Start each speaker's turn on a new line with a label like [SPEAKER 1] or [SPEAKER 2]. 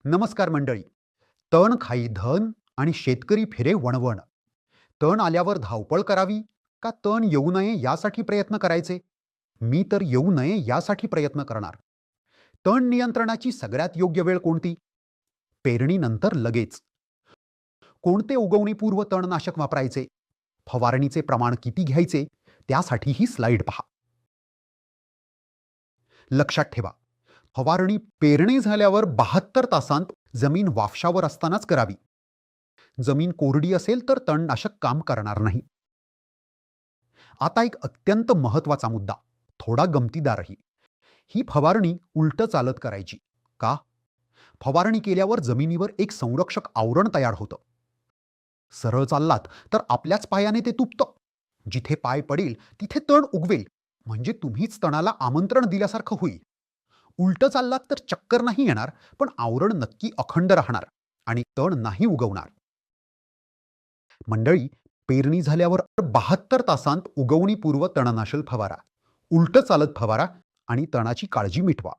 [SPEAKER 1] नमस्कार मंडळी. तण खाई धन आणि शेतकरी फिरे वणवण. तण आल्यावर धावपळ करावी का तण येऊ नये यासाठी प्रयत्न करायचे? मी तर येऊ नये यासाठी प्रयत्न करणार. तण नियंत्रणाची सगळ्यात योग्य वेळ कोणती? पेरणीनंतर लगेच. कोणते उगवणीपूर्व तणनाशक वापरायचे? फवारणीचे प्रमाण किती घ्यायचे? त्यासाठी ही स्लाइड पहा. लक्षात ठेवा, फवारणी पेरणी झाल्यावर 72 तासांत जमीन वाफशावर असतानाच करावी. जमीन कोरडी असेल तर तणनाशक काम करणार नाही. आता एक अत्यंत महत्त्वाचा मुद्दा, थोडा गमतीदारही. ही फवारणी उलट चालत करायची. का? फवारणी केल्यावर जमिनीवर एक संरक्षक आवरण तयार होतं. सरळ चाललात तर आपल्याच पायाने ते तुटतं. जिथे पाय पडेल तिथे तण उगवेल, म्हणजे तुम्हीच तणाला आमंत्रण दिल्यासारखं होईल. उलट चाललात तर चक्कर नाही येणार, पण आवरण नक्की अखंड राहणार आणि तण नाही उगवणार. मंडळी, पेरणी झाल्यावर 72 तासांत उगवणीपूर्व तणनाशक फवारा, उलट चालत फवारा आणि तणाची काळजी मिटवा.